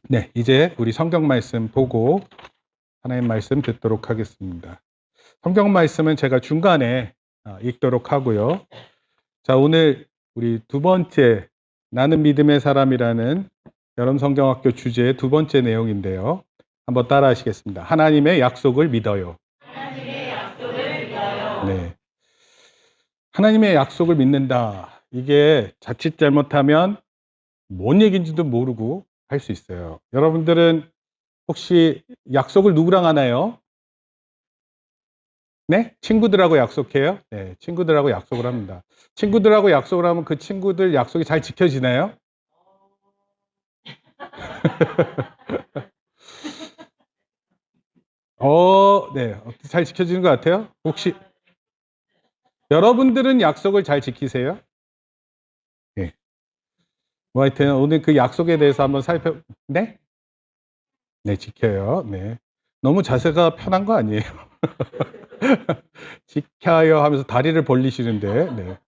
네, 이제 우리 성경 말씀 보고 하나님 말씀 듣도록 하겠습니다. 성경 말씀은 제가 중간에 읽도록 하고요. 자, 오늘 우리 두 번째 나는 믿음의 사람이라는 여름 성경학교 주제의 두 번째 내용인데요. 한번 따라 하시겠습니다. 하나님의 약속을 믿어요. 하나님의 약속을 믿어요. 네. 하나님의 약속을 믿는다. 이게 자칫 잘못하면 뭔 얘기인지도 모르고 할 수 있어요. 여러분들은 혹시 약속을 누구랑 하나요? 네? 친구들하고 약속해요? 네, 친구들하고 약속을 합니다. 친구들하고 약속을 하면 그 친구들 약속이 잘 지켜지나요? 네. 잘 지켜지는 것 같아요? 혹시 여러분들은 약속을 잘 지키세요? 네. 뭐 하여튼 오늘 그 약속에 대해서 한번 네? 네, 지켜요. 네. 너무 자세가 편한 거 아니에요? 지켜요 하면서 다리를 벌리시는데, 네.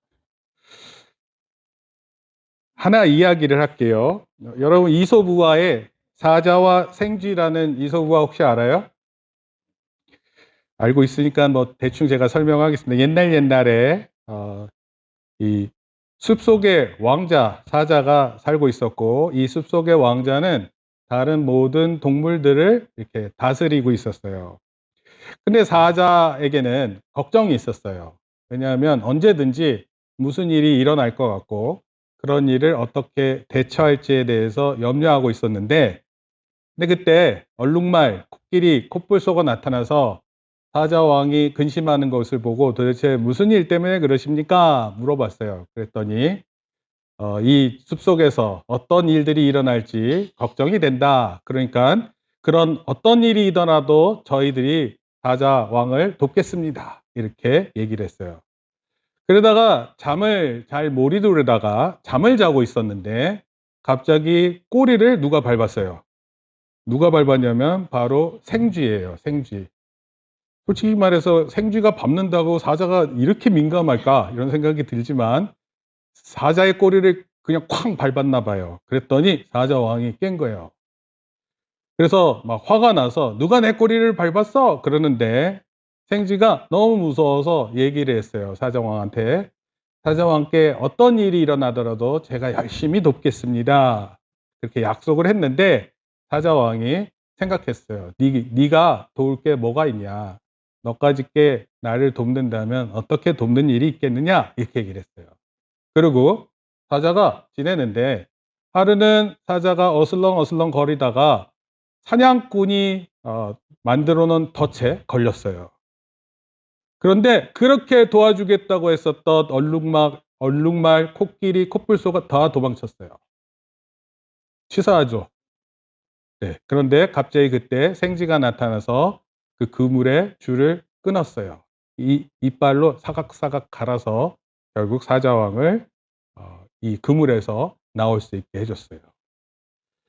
하나 이야기를 할게요. 여러분, 이솝우화의 사자와 생쥐라는 이솝우화 혹시 알아요? 알고 있으니까 뭐 대충 제가 설명하겠습니다. 옛날에 이 숲속에 왕자, 사자가 살고 있었고, 이 숲속의 왕자는 다른 모든 동물들을 이렇게 다스리고 있었어요. 근데 사자에게는 걱정이 있었어요. 왜냐하면 언제든지 무슨 일이 일어날 것 같고, 그런 일을 어떻게 대처할지에 대해서 염려하고 있었는데, 근데 그때 얼룩말, 코끼리, 콧불소가 나타나서 사자왕이 근심하는 것을 보고 도대체 무슨 일 때문에 그러십니까? 물어봤어요. 그랬더니 이 숲속에서 어떤 일들이 일어날지 걱정이 된다. 그러니까 그런 어떤 일이 일어나도 저희들이 사자왕을 돕겠습니다. 이렇게 얘기를 했어요. 그러다가 잠을 잘 못 이루다가 잠을 자고 있었는데 갑자기 꼬리를 누가 밟았어요. 누가 밟았냐면 바로 생쥐예요, 생쥐. 솔직히 말해서 생쥐가 밟는다고 사자가 이렇게 민감할까? 이런 생각이 들지만 사자의 꼬리를 그냥 쾅 밟았나 봐요. 그랬더니 사자왕이 깬 거예요. 그래서 막 화가 나서 "누가 내 꼬리를 밟았어?" 그러는데 생쥐가 너무 무서워서 얘기를 했어요, 사자왕한테. "사자왕께 어떤 일이 일어나더라도 제가 열심히 돕겠습니다." 그렇게 약속을 했는데 사자왕이 생각했어요. 네가 도울 게 뭐가 있냐. 너까짓게 나를 돕는다면 어떻게 돕는 일이 있겠느냐." 이렇게 얘기를 했어요. 그리고 사자가 지내는데 하루는 사자가 어슬렁어슬렁 거리다가 사냥꾼이 만들어 놓은 덫에 걸렸어요. 그런데 그렇게 도와주겠다고 했었던 얼룩말, 코끼리, 코뿔소가 다 도망쳤어요. 치사하죠. 네. 그런데 갑자기 그때 생쥐가 나타나서 그 그물의 줄을 끊었어요. 이빨로 사각사각 갈아서 결국 사자왕을 이 그물에서 나올 수 있게 해 줬어요.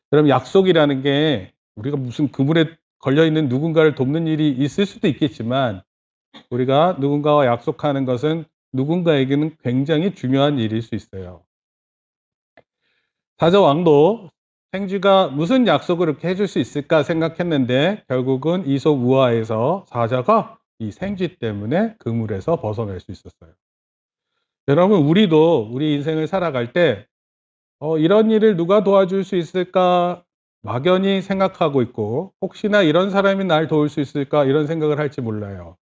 그럼 약속이라는 게 우리가 무슨 그물에 걸려 있는 누군가를 돕는 일이 있을 수도 있겠지만 우리가 누군가와 약속하는 것은 누군가에게는 굉장히 중요한 일일 수 있어요. 사자왕도 생쥐가 무슨 약속을 이렇게 해줄 수 있을까 생각했는데 결국은 이솝우화에서 사자가 이 생쥐 때문에 그물에서 벗어날 수 있었어요. 여러분, 우리도 우리 인생을 살아갈 때 이런 일을 누가 도와줄 수 있을까 막연히 생각하고 있고 혹시나 이런 사람이 날 도울 수 있을까 이런 생각을 할지 몰라요.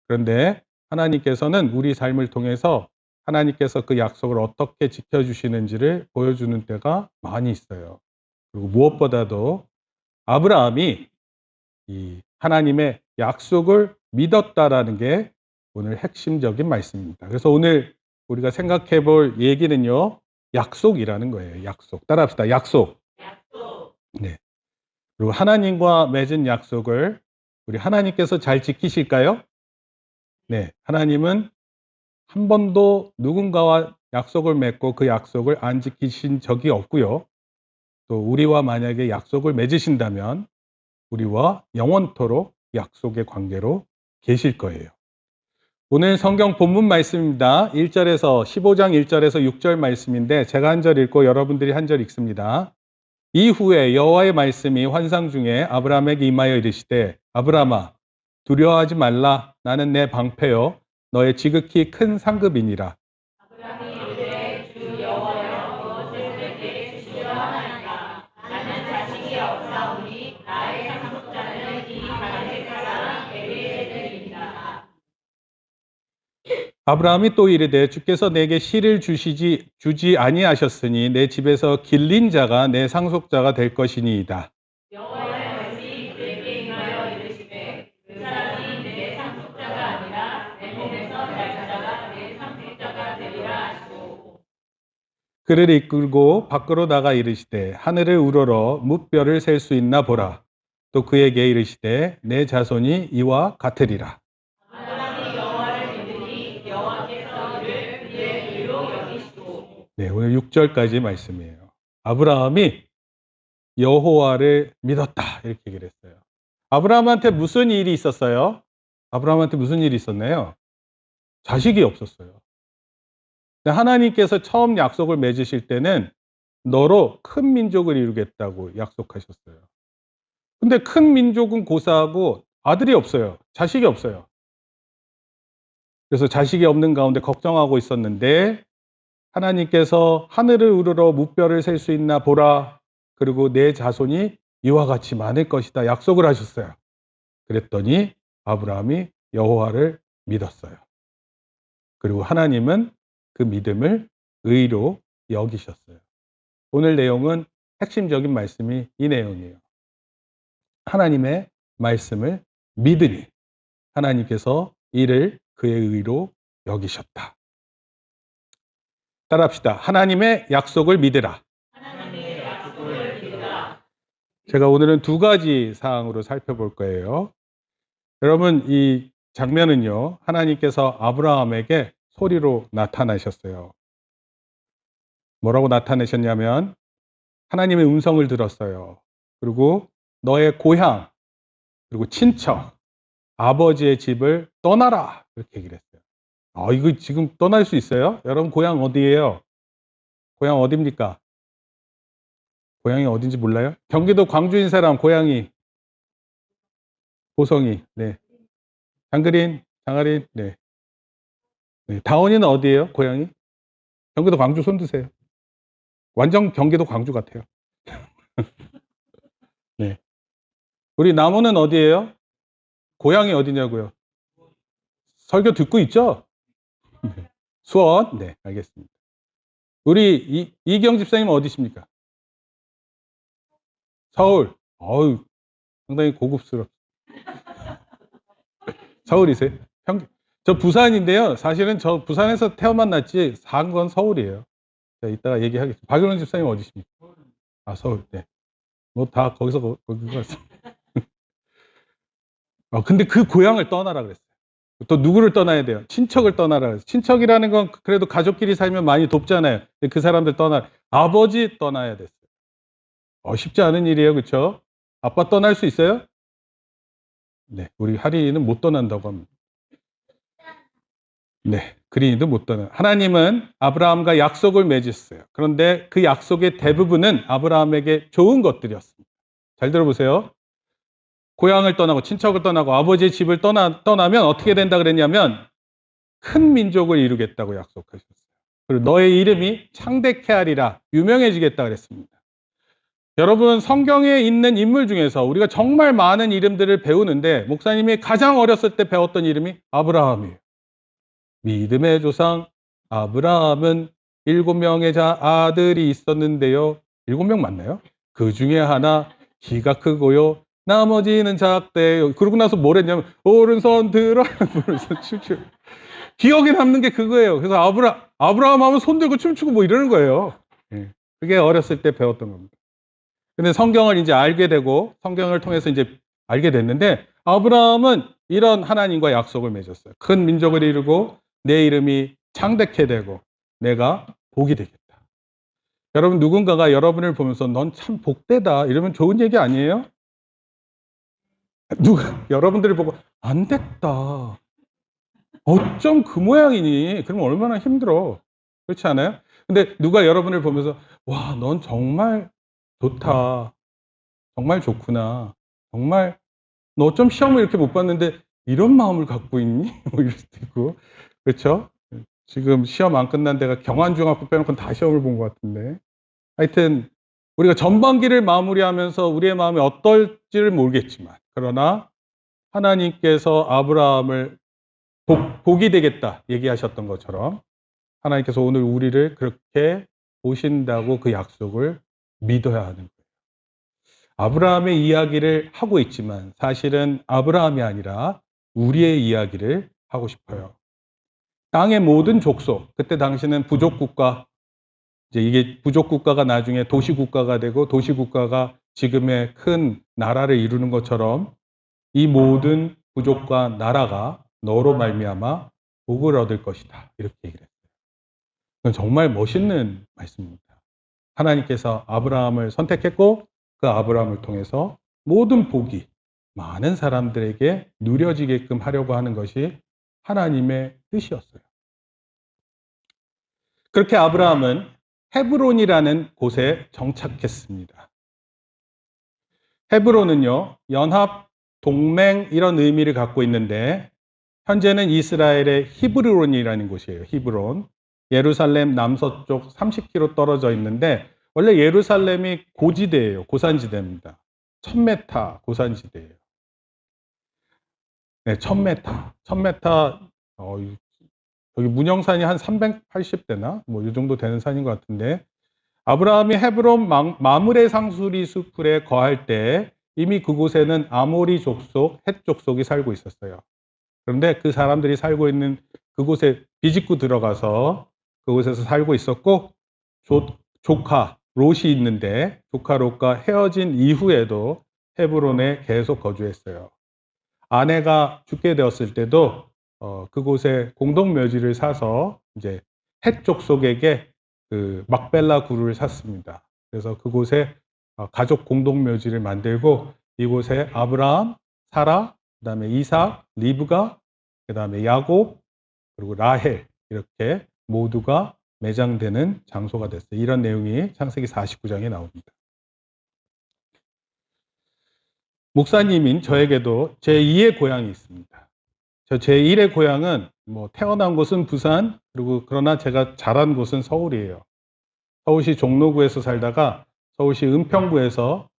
그런데 하나님께서는 우리 삶을 통해서 하나님께서 그 약속을 어떻게 지켜주시는지를 보여주는 때가 많이 있어요. 그리고 무엇보다도 아브라함이 이 하나님의 약속을 믿었다라는 게 오늘 핵심적인 말씀입니다. 그래서 오늘 우리가 생각해 볼 얘기는요, 약속이라는 거예요. 약속. 따라합시다. 약속. 약속. 네. 그리고 하나님과 맺은 약속을 우리 하나님께서 잘 지키실까요? 네. 하나님은 한 번도 누군가와 약속을 맺고 그 약속을 안 지키신 적이 없고요. 또 우리와 만약에 약속을 맺으신다면 우리와 영원토록 약속의 관계로 계실 거예요. 오늘 성경 본문 말씀입니다. 1절에서 15장 1절에서 6절 말씀인데 제가 한 절 읽고 여러분들이 한 절 읽습니다. 이후에 여호와의 말씀이 환상 중에 아브라함에게 임하여 이르시되 아브라함아 두려워하지 말라. 나는 내 방패요 너의 지극히 큰 상급이니라. 아브라함이 이르되 주 여호와여 무엇을 내게 주시려 하나이까. 나는 자식이 없사오니 나의 상속자는 이 다윗 사람 엘리에셀이니라. 아브라함이 또 이르되 주께서 내게 씨를 주지 아니하셨으니 내 집에서 길린 자가 내 상속자가 될 것이니이다. 여호와의 말씀이 그에게 임하여 이르시되 그 사람이 내 상속자가 아니라 내 몸에서 날 자가 내 상속자가 되리라 하시고. 그를 이끌고 밖으로 나가 이르시되 하늘을 우러러 무뼈를 셀 수 있나 보라. 또 그에게 이르시되 내 자손이 이와 같으리라. 아브라함이 여호와를 믿으니 여호와께서 이를 그의 의로 여기시고. 네, 오늘 6절까지 말씀이에요. 아브라함이 여호와를 믿었다 이렇게 얘기를 했어요. 아브라함한테 무슨 일이 있었어요? 아브라함한테 무슨 일이 있었나요? 자식이 없었어요. 하나님께서 처음 약속을 맺으실 때는 너로 큰 민족을 이루겠다고 약속하셨어요. 근데 큰 민족은 고사하고 아들이 없어요. 자식이 없어요. 그래서 자식이 없는 가운데 걱정하고 있었는데 하나님께서 하늘을 우러러 무뼈를 셀 수 있나 보라. 그리고 내 자손이 이와 같이 많을 것이다 약속을 하셨어요. 그랬더니 아브라함이 여호와를 믿었어요. 그리고 하나님은 그 믿음을 의로 여기셨어요. 오늘 내용은 핵심적인 말씀이 이 내용이에요. 하나님의 말씀을 믿으니 하나님께서 이를 그의 의로 여기셨다. 따라합시다. 하나님의 약속을 믿으라. 하나님의 약속을 믿으라. 제가 오늘은 두 가지 사항으로 살펴볼 거예요. 여러분, 이 장면은요, 하나님께서 아브라함에게 소리로 나타나셨어요. 뭐라고 나타내셨냐면, 하나님의 음성을 들었어요. 그리고 너의 고향, 그리고 친척, 아버지의 집을 떠나라. 이렇게 얘기를 했어요. 이거 지금 떠날 수 있어요? 여러분, 고향 어디예요? 고향 어디입니까? 고향이 어딘지 몰라요? 경기도 광주인 사람, 고향이 보성이, 네. 장그린, 장아린, 네. 네. 다원이는 어디예요? 고향이? 경기도 광주 손 드세요. 완전 경기도 광주 같아요. 네. 우리 남원은 어디예요? 고향이 어디냐고요? 설교 듣고 있죠? 네. 수원. 네, 알겠습니다. 우리 이경 집사님은 어디십니까? 서울. 어우, 상당히 고급스러워. 서울이세요? 저 부산인데요. 사실은 저 부산에서 태어났지 산 건 서울이에요. 자, 이따가 얘기하겠습니다. 박윤원 집사님 어디십니까? 아, 서울. 네. 뭐 다 거기서 거기 같습니다. 근데 그 고향을 떠나라 그랬어요. 또 누구를 떠나야 돼요? 친척을 떠나라 그랬어요. 친척이라는 건 그래도 가족끼리 살면 많이 돕잖아요. 근데 그 사람들 아버지 떠나야 됐어요. 쉽지 않은 일이에요. 그렇죠? 아빠 떠날 수 있어요? 네. 우리 하린이는 못 떠난다고 합니다. 네. 그린이도 못 떠나. 하나님은 아브라함과 약속을 맺으셨어요. 그런데 그 약속의 대부분은 아브라함에게 좋은 것들이었습니다. 잘 들어보세요. 고향을 떠나고 친척을 떠나고 아버지의 집을 떠나면 어떻게 된다 그랬냐면 큰 민족을 이루겠다고 약속하셨어요. 그리고 너의 이름이 창대케 하리라, 유명해지겠다 그랬습니다. 여러분, 성경에 있는 인물 중에서 우리가 정말 많은 이름들을 배우는데 목사님이 가장 어렸을 때 배웠던 이름이 아브라함이에요. 믿음의 조상 아브라함은 7명의 아들이 있었는데요. 7명 맞나요? 그 중에 하나 키가 크고요. 나머지는 작대요. 그러고 나서 뭘 했냐면 오른손 들어 부르면서 춤추고. 기억에 남는 게 그거예요. 그래서 아브라함 하면 손 들고 춤추고 뭐 이러는 거예요. 예. 그게 어렸을 때 배웠던 겁니다. 근데 성경을 이제 알게 되고 성경을 통해서 이제 알게 됐는데 아브라함은 이런 하나님과 약속을 맺었어요. 큰 민족을 이루고 내 이름이 창대케 되고 내가 복이 되겠다. 여러분, 누군가가 여러분을 보면서 넌 참 복되다 이러면 좋은 얘기 아니에요? 여러분들이 보고 안 됐다. 어쩜 그 모양이니? 그러면 얼마나 힘들어. 그렇지 않아요? 근데 누가 여러분을 보면서 와, 넌 정말 좋다. 정말 좋구나. 정말 너 어쩜 시험을 이렇게 못 봤는데 이런 마음을 갖고 있니? 뭐 이럴 수도 있고. 그렇죠? 지금 시험 안 끝난 데가 경환중학교 빼놓고는 다 시험을 본 것 같은데. 하여튼 우리가 전반기를 마무리하면서 우리의 마음이 어떨지를 모르겠지만, 그러나 하나님께서 아브라함을 복이 되겠다 얘기하셨던 것처럼 하나님께서 오늘 우리를 그렇게 보신다고 그 약속을 믿어야 하는 거예요. 아브라함의 이야기를 하고 있지만 사실은 아브라함이 아니라 우리의 이야기를 하고 싶어요. 땅의 모든 족속, 그때 당시는 부족국가, 이제 이게 부족국가가 나중에 도시국가가 되고 도시국가가 지금의 큰 나라를 이루는 것처럼 이 모든 부족과 나라가 너로 말미암아 복을 얻을 것이다. 이렇게 얘기를 했어요. 그건 정말 멋있는 말씀입니다. 하나님께서 아브라함을 선택했고 그 아브라함을 통해서 모든 복이 많은 사람들에게 누려지게끔 하려고 하는 것이 하나님의 뜻이었어요. 그렇게 아브라함은 헤브론이라는 곳에 정착했습니다. 헤브론은요, 연합, 동맹 이런 의미를 갖고 있는데 현재는 이스라엘의 히브론이라는 곳이에요. 히브론. 예루살렘 남서쪽 30km 떨어져 있는데 원래 예루살렘이 고지대예요. 고산지대입니다. 1000m 고산지대예요. 네, 1000m. 1000m, 여기 문영산이 한 380대나 뭐 이 정도 되는 산인 것 같은데 아브라함이 헤브론 마므레 상수리 수풀에 거할 때 이미 그곳에는 아모리 족속, 헷 족속이 살고 있었어요. 그런데 그 사람들이 살고 있는 그곳에 비집고 들어가서 그곳에서 살고 있었고 조카 롯이 있는데 조카 롯과 헤어진 이후에도 헤브론에 계속 거주했어요. 아내가 죽게 되었을 때도 그곳에 공동 묘지를 사서 이제 헷 족속에게 그 막벨라 구를 샀습니다. 그래서 그곳에 가족 공동 묘지를 만들고 이곳에 아브라함, 사라, 그다음에 이삭, 리브가, 그다음에 야곱, 그리고 라헬 이렇게 모두가 매장되는 장소가 됐어요. 이런 내용이 창세기 49장에 나옵니다. 목사님인 저에게도 제2의 고향이 있습니다. 저 제1의 고향은 뭐 태어난 곳은 부산, 그리고 그러나 제가 자란 곳은 서울이에요. 서울시 종로구에서 살다가 서울시 은평구에서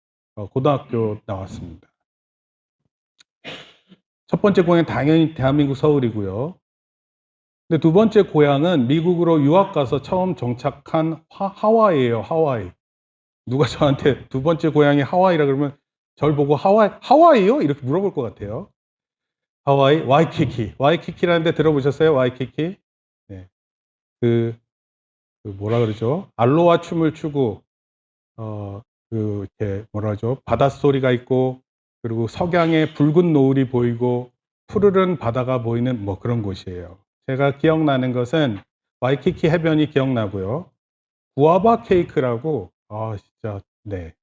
고등학교 나왔습니다. 첫 번째 고향은 당연히 대한민국 서울이고요. 근데 두 번째 고향은 미국으로 유학 가서 처음 정착한 하와이예요. 하와이. 누가 저한테 두 번째 고향이 하와이라 그러면 저를 보고 하와이요? 이렇게 물어볼 것 같아요. 하와이 와이키키. 와이키키라는 데 들어보셨어요? 와이키키? 네. 그 뭐라 그러죠? 알로하 춤을 추고 이렇게 뭐라 그러죠? 바닷소리가 있고 그리고 석양에 붉은 노을이 보이고 푸르른 바다가 보이는 뭐 그런 곳이에요. 제가 기억나는 것은 와이키키 해변이 기억나고요. 구아바 케이크라고 진짜 네.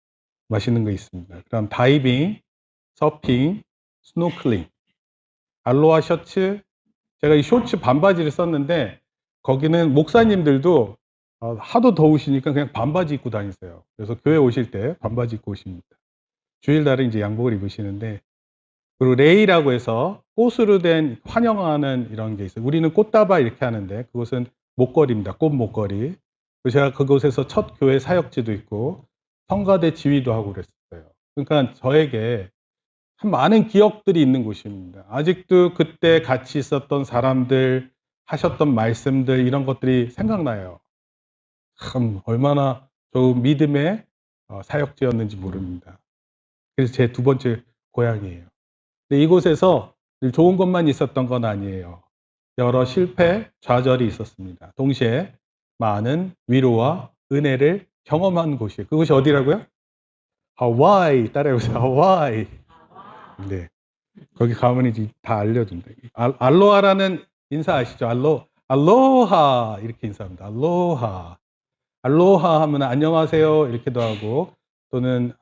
맛있는 거 있습니다. 그다음 다이빙, 서핑, 스노클링, 알로하 셔츠. 제가 이 셔츠 반바지를 썼는데 거기는 목사님들도 하도 더우시니까 그냥 반바지 입고 다니세요. 그래서 교회 오실 때 반바지 입고 오십니다. 주일날은 이제 양복을 입으시는데 그리고 레이라고 해서 꽃으로 된 환영하는 이런 게 있어요. 우리는 꽃다발 이렇게 하는데 그것은 목걸이입니다. 꽃 목걸이. 그래서 제가 그곳에서 첫 교회 사역지도 있고 성가대 지휘도 하고 그랬어요. 그러니까 저에게 참 많은 기억들이 있는 곳입니다. 아직도 그때 같이 있었던 사람들, 하셨던 말씀들 이런 것들이 생각나요. 참 얼마나 좋은 믿음의 사역지였는지 모릅니다. 그래서 제 두 번째 고향이에요. 근데 이곳에서 좋은 것만 있었던 건 아니에요. 여러 실패, 좌절이 있었습니다. 동시에 많은 위로와 은혜를 경험한 곳이에요. 그곳이 어디라고요? 하와이. 따라해보세요. 하와이. 네. 거기 가면 이제 다 알려준다. 알로하라는 인사 아시죠? 알로하. 이렇게 인사합니다. 알로하. 알로하 하면 안녕하세요. 이렇게도 하고, 또는,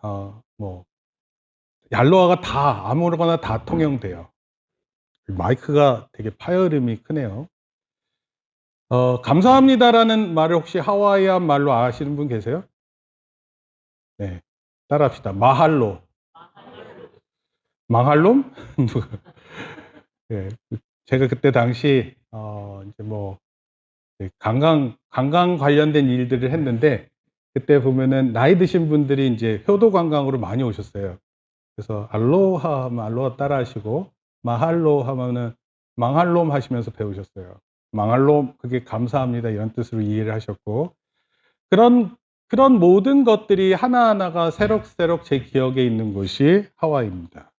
알로하가 다, 아무거나 다 통용돼요. 마이크가 되게 파열음이 크네요. 감사합니다라는 말을 혹시 하와이안 말로 아시는 분 계세요? 네. 따라합시다. 마할로. 망할놈? 예. 제가 그때 당시, 이제 뭐, 관광 관련된 일들을 했는데, 그때 보면은 나이 드신 분들이 이제 효도 관광으로 많이 오셨어요. 그래서 알로하 하면 알로하 따라 하시고, 마할로 하면은 망할놈 하시면서 배우셨어요. 망할놈, 그게 감사합니다. 이런 뜻으로 이해를 하셨고, 그런 모든 것들이 하나하나가 새록새록 제 기억에 있는 곳이 하와이입니다.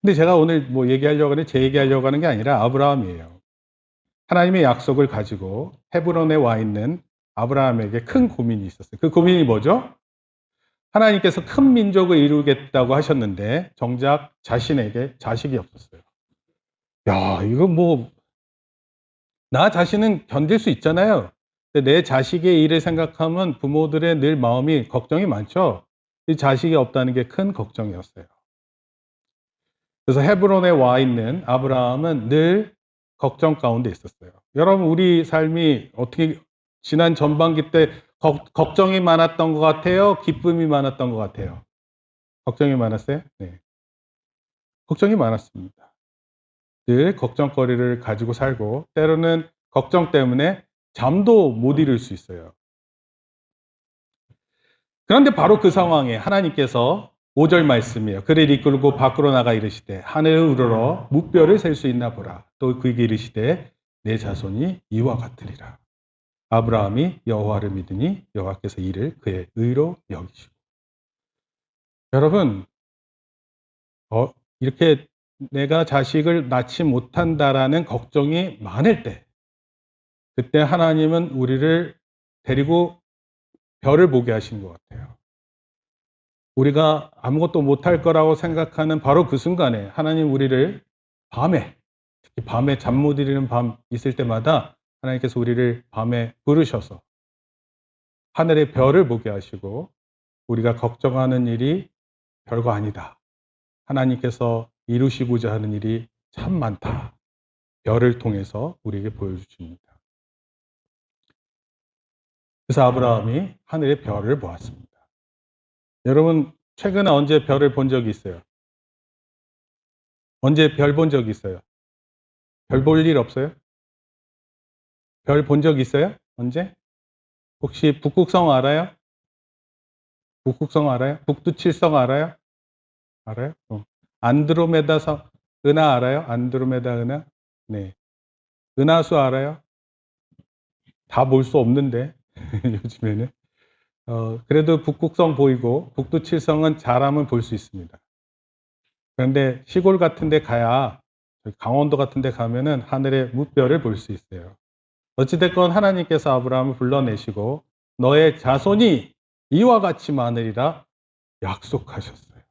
근데 제가 오늘 뭐 얘기하려고 하는, 제 얘기하려고 하는 게 아니라 아브라함이에요. 하나님의 약속을 가지고 헤브론에 와 있는 아브라함에게 큰 고민이 있었어요. 그 고민이 뭐죠? 하나님께서 큰 민족을 이루겠다고 하셨는데 정작 자신에게 자식이 없었어요. 야, 이거 뭐 나 자신은 견딜 수 있잖아요. 근데 내 자식의 일을 생각하면 부모들의 늘 마음이 걱정이 많죠. 이 자식이 없다는 게 큰 걱정이었어요. 그래서 헤브론에 와 있는 아브라함은 늘 걱정 가운데 있었어요. 여러분, 우리 삶이 어떻게 지난 전반기 때 걱정이 많았던 것 같아요? 기쁨이 많았던 것 같아요? 걱정이 많았어요? 네. 걱정이 많았습니다. 늘 걱정거리를 가지고 살고 때로는 걱정 때문에 잠도 못 이룰 수 있어요. 그런데 바로 그 상황에 하나님께서 5절 말씀이에요. 그를 이끌고 밖으로 나가 이르시되 하늘을 우러러 무뼈를 셀 수 있나 보라. 또 그에게 이르시되 내 자손이 이와 같으리라. 아브라함이 여호와를 믿으니 여호와께서 이를 그의 의로 여기시고. 여러분, 이렇게 내가 자식을 낳지 못한다라는 걱정이 많을 때, 그때 하나님은 우리를 데리고 별을 보게 하신 것 같아요. 우리가 아무것도 못할 거라고 생각하는 바로 그 순간에 하나님 우리를 밤에, 특히 밤에 잠 못 이루는 밤 있을 때마다 하나님께서 우리를 밤에 부르셔서 하늘의 별을 보게 하시고, 우리가 걱정하는 일이 별거 아니다. 하나님께서 이루시고자 하는 일이 참 많다. 별을 통해서 우리에게 보여주십니다. 그래서 아브라함이 하늘의 별을 보았습니다. 여러분, 최근에 언제 별을 본 적이 있어요? 언제 별 본 적이 있어요? 별 볼 일 없어요? 별 본 적 있어요? 언제? 혹시 북극성 알아요? 북극성 알아요? 북두칠성 알아요? 알아요? 안드로메다 은하 알아요? 안드로메다 은하? 네. 은하수 알아요? 다 볼 수 없는데 요즘에는. 그래도 북극성 보이고 북두칠성은 잘하면 볼 수 있습니다. 그런데 시골 같은 데 가야, 강원도 같은 데 가면은 하늘의 무별을 볼 수 있어요. 어찌됐건 하나님께서 아브라함을 불러내시고 너의 자손이 이와 같이 많으리라 약속하셨어요.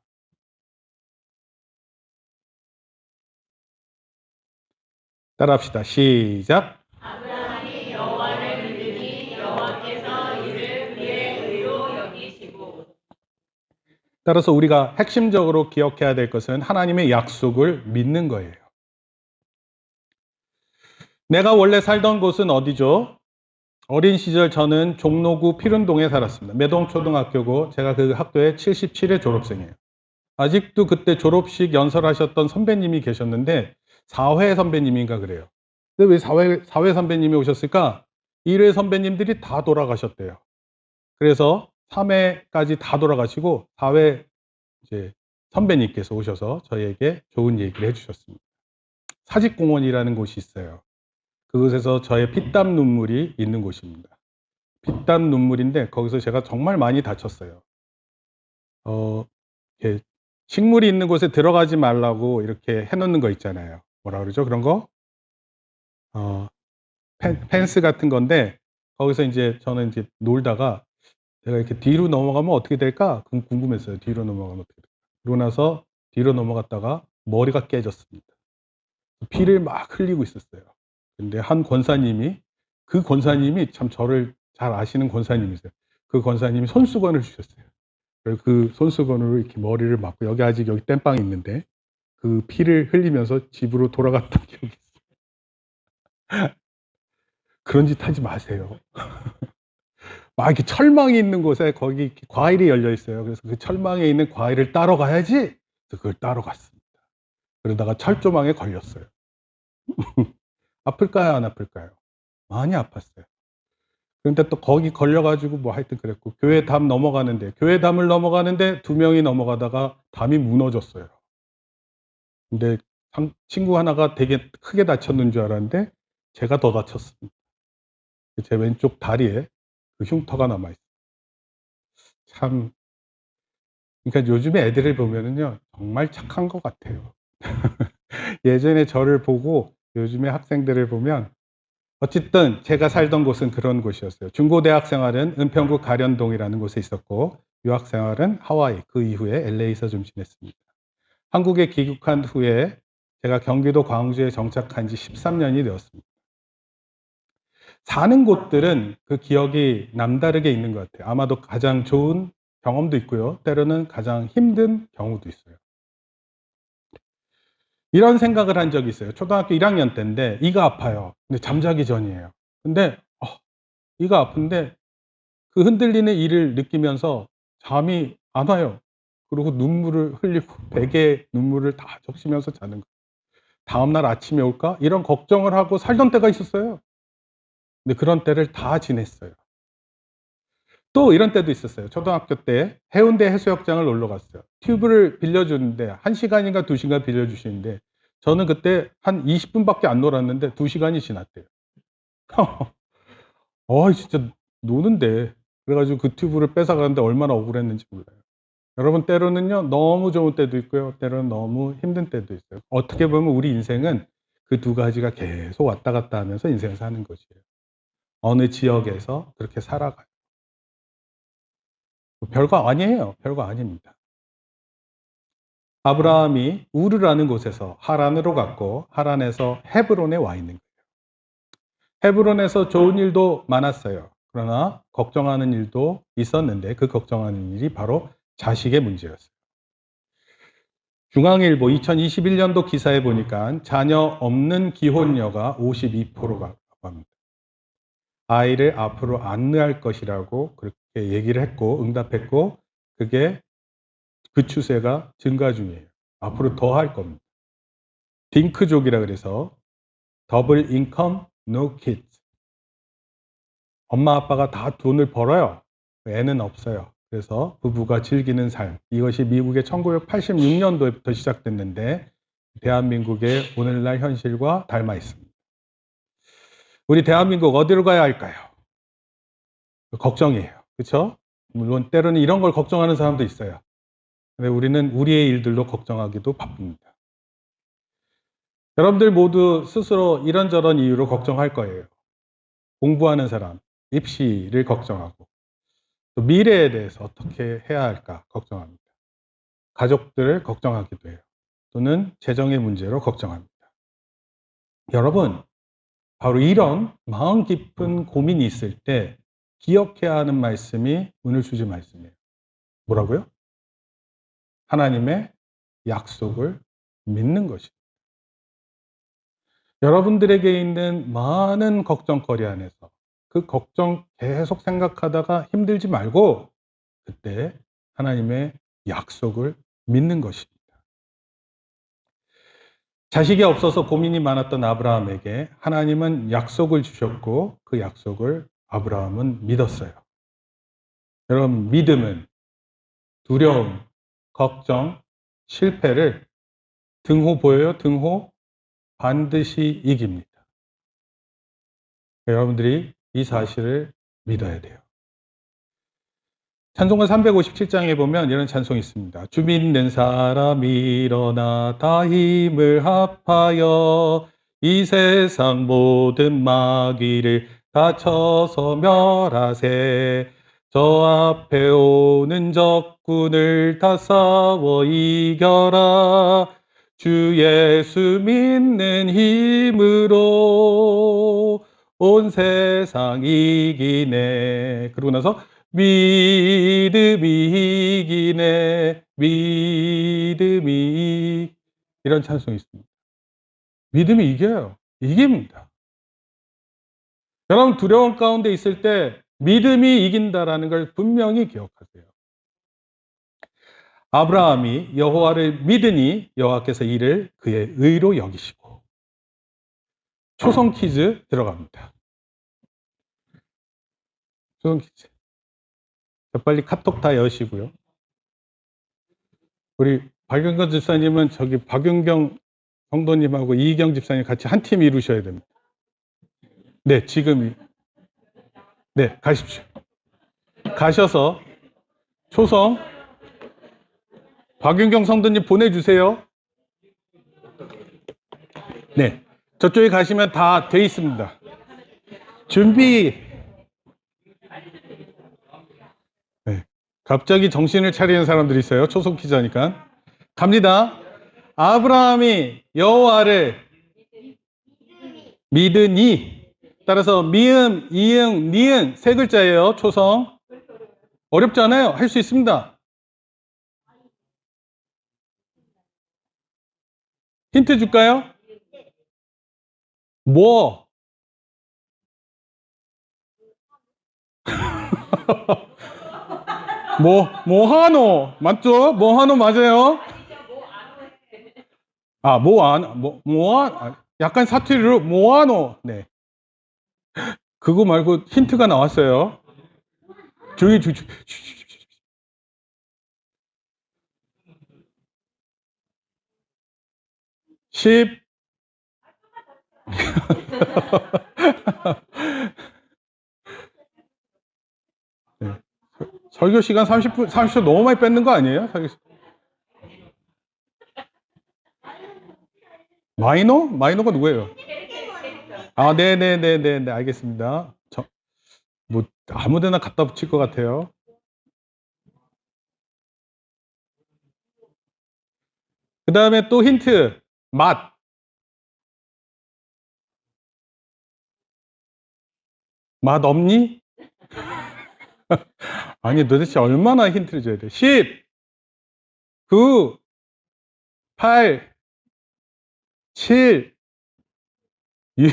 따라합시다. 시작. 아브라함이 여호와를 믿으니 여호와께서 이를 그의 의로 여기시고. 따라서 우리가 핵심적으로 기억해야 될 것은 하나님의 약속을 믿는 거예요. 내가 원래 살던 곳은 어디죠? 어린 시절 저는 종로구 피른동에 살았습니다. 매동초등학교고 제가 그 학교의 77회 졸업생이에요. 아직도 그때 졸업식 연설하셨던 선배님이 계셨는데 4회 선배님인가 그래요. 근데 왜 4회 선배님이 오셨을까? 1회 선배님들이 다 돌아가셨대요. 그래서 3회까지 다 돌아가시고 4회 이제 선배님께서 오셔서 저희에게 좋은 얘기를 해주셨습니다. 사직공원이라는 곳이 있어요. 그곳에서 저의 피땀 눈물이 있는 곳입니다. 피땀 눈물인데 거기서 제가 정말 많이 다쳤어요. 이렇게 식물이 있는 곳에 들어가지 말라고 이렇게 해놓는 거 있잖아요. 뭐라 그러죠? 그런 거? 펜스 같은 건데 거기서 이제 저는 이제 놀다가 제가 이렇게 뒤로 넘어가면 어떻게 될까? 궁금했어요. 뒤로 넘어가면 어떻게 될까? 그러고 나서 뒤로 넘어갔다가 머리가 깨졌습니다. 피를 막 흘리고 있었어요. 근데 한 권사님이, 그 권사님이 참 저를 잘 아시는 권사님이세요. 그 권사님이 손수건을 주셨어요. 그래서 그 손수건으로 이렇게 머리를 맞고, 여기 아직 여기 땜빵이 있는데 그 피를 흘리면서 집으로 돌아갔던 기억이 있어요. 그런 짓 하지 마세요. 막 이렇게 철망이 있는 곳에 거기 이렇게 과일이 열려 있어요. 그래서 그 철망에 있는 과일을 따러 가야지. 그래서 그걸 따러 갔습니다. 그러다가 철조망에 걸렸어요. 아플까요? 안 아플까요? 많이 아팠어요. 그런데 또 거기 걸려 가지고 뭐 하여튼 그랬고, 교회 담 넘어가는데, 교회 담을 넘어가는데 두 명이 넘어가다가 담이 무너졌어요. 근데 친구 하나가 되게 크게 다쳤는 줄 알았는데 제가 더 다쳤습니다. 제 왼쪽 다리에 그 흉터가 남아 있어요. 참, 그러니까 요즘에 애들을 보면은요 정말 착한 것 같아요. 예전에 저를 보고 요즘의 학생들을 보면, 어쨌든 제가 살던 곳은 그런 곳이었어요. 중고대학 생활은 은평구 가련동이라는 곳에 있었고, 유학 생활은 하와이, 그 이후에 LA에서 좀 지냈습니다. 한국에 귀국한 후에 제가 경기도 광주에 정착한 지 13년이 되었습니다. 사는 곳들은 그 기억이 남다르게 있는 것 같아요. 아마도 가장 좋은 경험도 있고요. 때로는 가장 힘든 경우도 있어요. 이런 생각을 한 적이 있어요. 초등학교 1학년 때인데 이가 아파요. 근데 잠자기 전이에요. 근데 이가 아픈데 그 흔들리는 이를 느끼면서 잠이 안 와요. 그리고 눈물을 흘리고 베개에 눈물을 다 적시면서 자는 거예요. 다음날 아침에 올까? 이런 걱정을 하고 살던 때가 있었어요. 근데 그런 때를 다 지냈어요. 또 이런 때도 있었어요. 초등학교 때 해운대 해수욕장을 놀러 갔어요. 튜브를 빌려주는데 1시간인가 2시간 빌려주시는데 저는 그때 한 20분밖에 안 놀았는데 2시간이 지났대요. 진짜 노는데. 그래 가지고 그 튜브를 뺏어가는데 얼마나 억울했는지 몰라요. 여러분, 때로는요 너무 좋은 때도 있고요, 때로는 너무 힘든 때도 있어요. 어떻게 보면 우리 인생은 그 두 가지가 계속 왔다 갔다 하면서 인생을 사는 것이에요. 어느 지역에서 그렇게 살아가요. 별거 아니에요. 별거 아닙니다. 아브라함이 우르라는 곳에서 하란으로 갔고, 하란에서 헤브론에 와 있는 거예요. 헤브론에서 좋은 일도 많았어요. 그러나 걱정하는 일도 있었는데 그 걱정하는 일이 바로 자식의 문제였어요. 중앙일보 2021년도 기사에 보니까 자녀 없는 기혼녀가 52%가 합니다. 아이를 앞으로 안 낳을 것이라고 그렇게 얘기를 했고 응답했고, 그게 그 추세가 증가 중이에요. 앞으로 더 할 겁니다. 딩크족이라 그래서 더블 인컴 노 키즈. 엄마 아빠가 다 돈을 벌어요. 애는 없어요. 그래서 부부가 즐기는 삶. 이것이 미국의 1986년도부터 시작됐는데 대한민국의 오늘날 현실과 닮아 있습니다. 우리 대한민국 어디로 가야 할까요? 걱정이에요. 그렇죠? 물론 때로는 이런 걸 걱정하는 사람도 있어요. 근데 우리는 우리의 일들로 걱정하기도 바쁩니다. 여러분들 모두 스스로 이런저런 이유로 걱정할 거예요. 공부하는 사람, 입시를 걱정하고, 또 미래에 대해서 어떻게 해야 할까 걱정합니다. 가족들을 걱정하기도 해요. 또는 재정의 문제로 걱정합니다. 여러분, 바로 이런 마음 깊은 고민이 있을 때 기억해야 하는 말씀이 오늘 주제 말씀이에요. 뭐라고요? 하나님의 약속을 믿는 것입니다. 여러분들에게 있는 많은 걱정거리 안에서 그 걱정 계속 생각하다가 힘들지 말고 그때 하나님의 약속을 믿는 것입니다. 자식이 없어서 고민이 많았던 아브라함에게 하나님은 약속을 주셨고 그 약속을 아브라함은 믿었어요. 여러분, 믿음은 두려움, 걱정, 실패를 등호 보여요? 등호 반드시 이깁니다. 여러분들이 이 사실을 믿어야 돼요. 찬송가 357장에 보면 이런 찬송이 있습니다. 주 믿는 사람 일어나 다 힘을 합하여 이 세상 모든 마귀를 다 쳐서 멸하세. 저 앞에 오는 적군을 다 싸워 이겨라. 주 예수 믿는 힘으로 온 세상 이기네. 그러고 나서 믿음이 이기네. 믿음이 이런 찬송이 있습니다. 믿음이 이겨요. 이깁니다. 여러분, 두려움 가운데 있을 때 믿음이 이긴다라는 걸 분명히 기억하세요. 아브라함이 여호와를 믿으니 여호와께서 이를 그의 의로 여기시고. 초성 퀴즈 들어갑니다. 초성 퀴즈. 빨리 카톡 다 여시고요. 우리 박윤건 집사님은 저기 박윤경 성도님하고 이희경 집사님 같이 한 팀 이루셔야 됩니다. 네, 지금. 네, 가십시오. 가셔서 초성 박윤경 성도님 보내주세요. 네, 저쪽에 가시면 다 돼 있습니다. 준비. 네, 갑자기 정신을 차리는 사람들이 있어요. 초성 퀴즈하니까. 갑니다. 아브라함이 여호와를 믿으니. 따라서 미음, 이응, 니은 세 글자예요. 초성. 어렵지 않아요. 할 수 있습니다. 힌트 줄까요? 뭐? 뭐하노? 맞죠? 뭐하노 맞아요? 아, 약간 사투리로 뭐하노? 네. 그거 말고 힌트가 나왔어요. 조용히 10. 네. 설교 시간 30초 너무 많이 뺏는 거 아니에요? 마이너가 누구예요? 아, 네네네네, 알겠습니다. 뭐, 아무 데나 갖다 붙일 것 같아요. 그 다음에 또 힌트. 맛. 맛 없니? 아니, 도대체 얼마나 힌트를 줘야 돼? 10, 9, 8, 7, 6.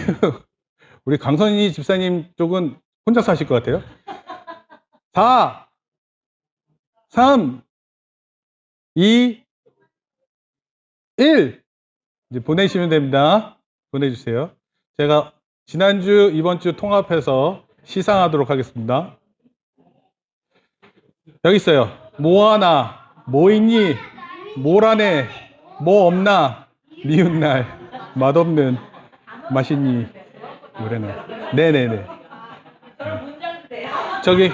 우리 강선희 집사님 쪽은 혼자 사실 것 같아요. 4, 3, 2, 1. 이제 보내시면 됩니다. 보내주세요. 제가 지난주, 이번주 통합해서 시상하도록 하겠습니다. 여기 있어요. 뭐 하나, 뭐 있니, 뭐라네, 뭐 없나, 미운 날, 맛없는, 맛있니, 뭐래나. 네네네. 저기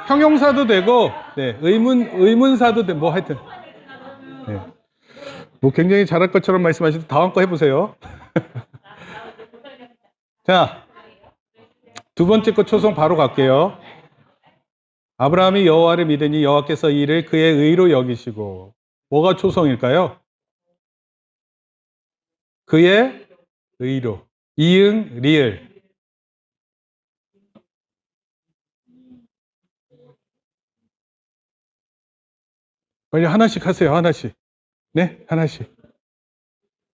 형용사도 되고, 네, 의문사도 되고, 뭐 하여튼. 네. 뭐 굉장히 잘할 것처럼 말씀하시는데 다음 거 해보세요. 자, 두 번째 거 초성 바로 갈게요. 아브라함이 여호와를 믿으니 여호와께서 이를 그의 의로 여기시고. 뭐가 초성일까요? 그의 의로. 이응, 리을. 빨리 하나씩 하세요. 하나씩. 네, 하나씩.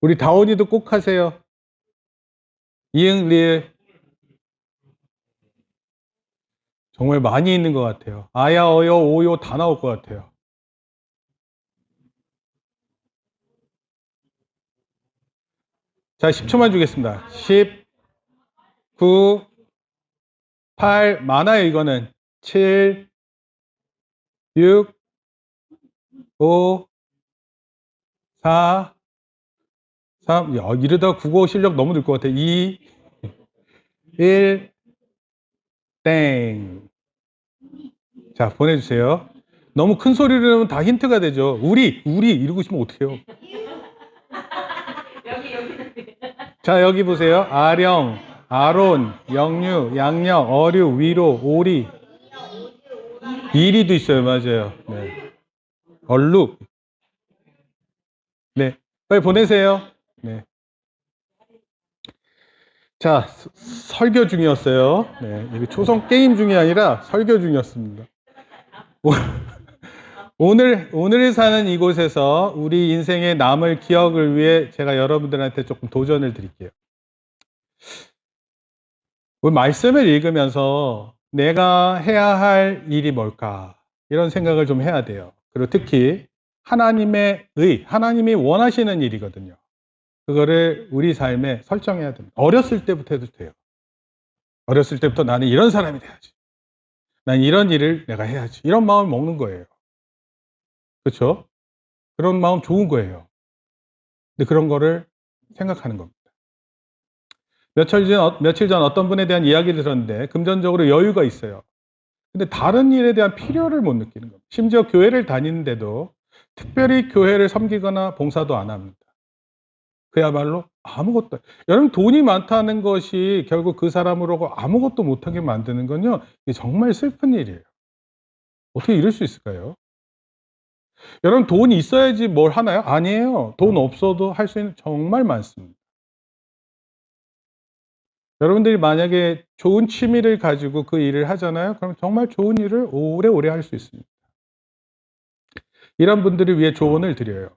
우리 다온이도 꼭 하세요. 이응, 리을. 정말 많이 있는 것 같아요. 아야, 어여, 오요 다 나올 것 같아요. 자, 10초만 주겠습니다. 10, 9, 8, 많아요, 이거는. 7, 6, 5, 4, 3, 야, 이러다가 국어 실력 너무 늘 것 같아. 2, 1, 땡. 자, 보내주세요. 너무 큰 소리를 하면 다 힌트가 되죠. 우리 이러고 있으면 어떡해요. 자, 여기 보세요. 아령, 아론, 영유, 양력, 어류, 위로, 오리. 이리도 있어요. 맞아요. 네. 얼룩. 네. 빨리 보내세요. 네. 자, 설교 중이었어요. 네. 이게 초성 게임 중이 아니라 설교 중이었습니다. 오늘 사는 이곳에서 우리 인생의 남을 기억을 위해 제가 여러분들한테 조금 도전을 드릴게요. 오늘 말씀을 읽으면서 내가 해야 할 일이 뭘까? 이런 생각을 좀 해야 돼요. 그리고 특히 하나님의 하나님이 원하시는 일이거든요. 그거를 우리 삶에 설정해야 됩니다. 어렸을 때부터 해도 돼요. 어렸을 때부터 나는 이런 사람이 돼야지. 난 이런 일을 내가 해야지. 이런 마음을 먹는 거예요. 그렇죠? 그런 마음 좋은 거예요. 근데 그런 거를 생각하는 겁니다. 며칠 전 어떤 분에 대한 이야기를 들었는데 금전적으로 여유가 있어요. 근데 다른 일에 대한 필요를 못 느끼는 겁니다. 심지어 교회를 다니는데도 특별히 교회를 섬기거나 봉사도 안 합니다. 그야말로 아무것도. 여러분, 돈이 많다는 것이 결국 그 사람으로 아무것도 못하게 만드는 건요, 이게 정말 슬픈 일이에요. 어떻게 이럴 수 있을까요? 여러분, 돈이 있어야지 뭘 하나요? 아니에요. 돈 없어도 할 수 있는 정말 많습니다. 여러분들이 만약에 좋은 취미를 가지고 그 일을 하잖아요. 그럼 정말 좋은 일을 오래오래 할 수 있습니다. 이런 분들을 위해 조언을 드려요.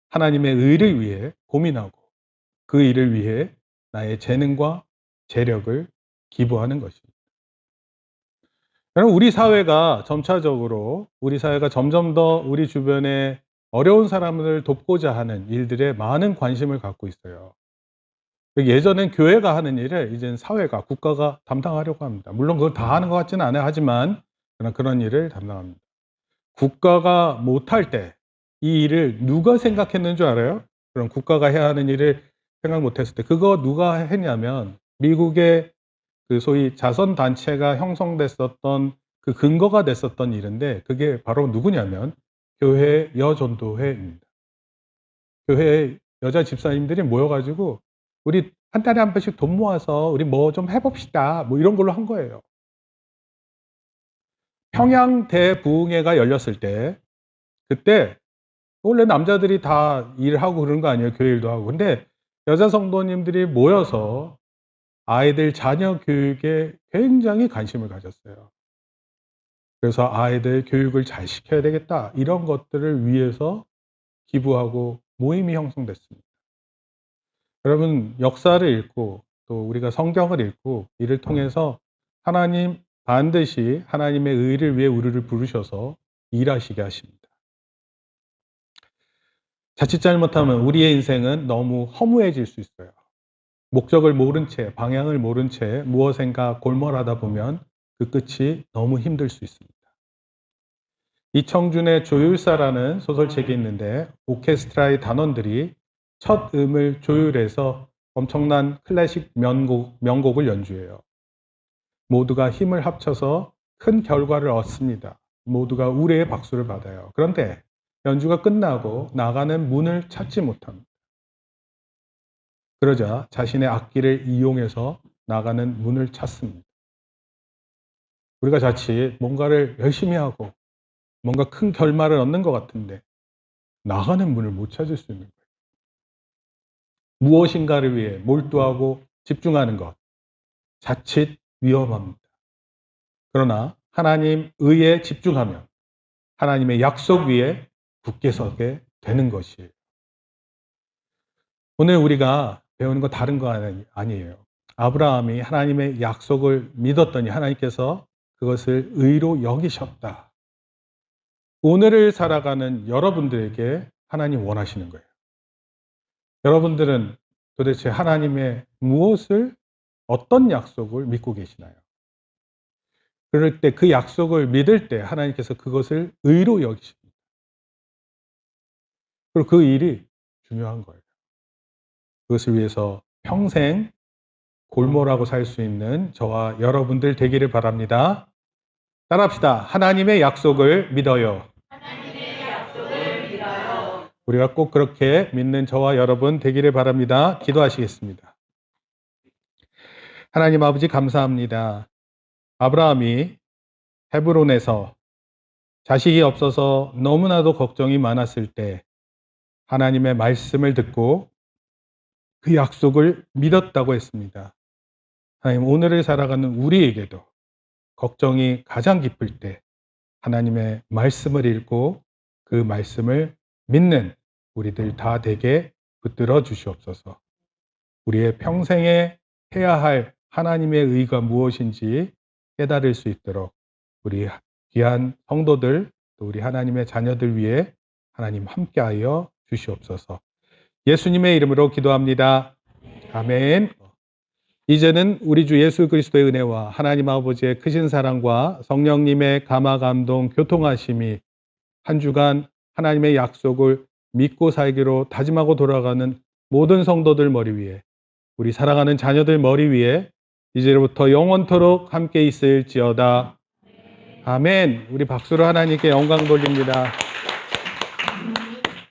하나님의 의를 위해 고민하고 그 일을 위해 나의 재능과 재력을 기부하는 것입니다. 여러분, 우리 사회가 점점 더 우리 주변에 어려운 사람을 돕고자 하는 일들에 많은 관심을 갖고 있어요. 예전엔 교회가 하는 일을 이제는 사회가, 국가가 담당하려고 합니다. 물론 그걸 다 하는 것 같지는 않아요. 하지만 그런 일을 담당합니다. 국가가 못할 때 이 일을 누가 생각했는 줄 알아요? 그럼 국가가 해야 하는 일을 생각 못했을 때 그거 누가 했냐면 미국의 그 소위 자선단체가 형성됐었던 그 근거가 됐었던 일인데, 그게 바로 누구냐면 교회 여전도회입니다. 교회 여자 집사님들이 모여 가지고 "우리 한 달에 한 번씩 돈 모아서 우리 뭐 좀 해 봅시다." 뭐 이런 걸로 한 거예요. 평양 대부흥회가 열렸을 때, 그때 원래 남자들이 다 일하고 그러는 거 아니에요. 교회 일도 하고. 근데 여자 성도님들이 모여서 아이들 자녀 교육에 굉장히 관심을 가졌어요. 그래서 '아이들 교육을 잘 시켜야 되겠다.' 이런 것들을 위해서 기부하고 모임이 형성됐습니다. 여러분, 역사를 읽고 또 우리가 성경을 읽고 이를 통해서 하나님 반드시 하나님의 의를 위해 우리를 부르셔서 일하시게 하십니다. 자칫 잘못하면 우리의 인생은 너무 허무해질 수 있어요. 목적을 모른 채, 방향을 모른 채 무엇인가 골몰하다 보면 그 끝이 너무 힘들 수 있습니다. 이청준의 조율사라는 소설책이 있는데, 오케스트라의 단원들이 첫 음을 조율해서 엄청난 클래식 명곡을 연주해요. 모두가 힘을 합쳐서 큰 결과를 얻습니다. 모두가 우레의 박수를 받아요. 그런데 연주가 끝나고 나가는 문을 찾지 못합니다. 그러자 자신의 악기를 이용해서 나가는 문을 찾습니다. 우리가 자칫 뭔가를 열심히 하고 뭔가 큰 결말을 얻는 것 같은데 나가는 문을 못 찾을 수 있는 거예요. 무엇인가를 위해 몰두하고 집중하는 것, 자칫 위험합니다. 그러나 하나님 의에 집중하면 하나님의 약속 위에 굳게 서게 되는 것이에요. 오늘 우리가 배우는 거 다른 거 아니에요. 아브라함이 하나님의 약속을 믿었더니 하나님께서 그것을 의로 여기셨다. 오늘을 살아가는 여러분들에게 하나님 원하시는 거예요. 여러분들은 도대체 하나님의 무엇을, 어떤 약속을 믿고 계시나요? 그럴 때 그 약속을 믿을 때 하나님께서 그것을 의로 여기십니다. 그리고 그 일이 중요한 거예요. 그것을 위해서 평생 골몰하고 살 수 있는 저와 여러분들 되기를 바랍니다. 따라합시다. 하나님의 약속을 믿어요. 하나님의 약속을 믿어요. 우리가 꼭 그렇게 믿는 저와 여러분 되기를 바랍니다. 기도하시겠습니다. 하나님 아버지, 감사합니다. 아브라함이 헤브론에서 자식이 없어서 너무나도 걱정이 많았을 때 하나님의 말씀을 듣고 그 약속을 믿었다고 했습니다. 하나님, 오늘을 살아가는 우리에게도 걱정이 가장 깊을 때 하나님의 말씀을 읽고 그 말씀을 믿는 우리들 다 되게 붙들어 주시옵소서. 우리의 평생에 해야 할 하나님의 의가 무엇인지 깨달을 수 있도록 우리 귀한 성도들, 또 우리 하나님의 자녀들 위해 하나님 함께하여 주시옵소서. 예수님의 이름으로 기도합니다. 아멘. 이제는 우리 주 예수 그리스도의 은혜와 하나님 아버지의 크신 사랑과 성령님의 감화 감동 교통하심이 한 주간 하나님의 약속을 믿고 살기로 다짐하고 돌아가는 모든 성도들 머리 위에, 우리 사랑하는 자녀들 머리 위에 이제부터 영원토록 함께 있을지어다. 아멘. 우리 박수로 하나님께 영광 돌립니다.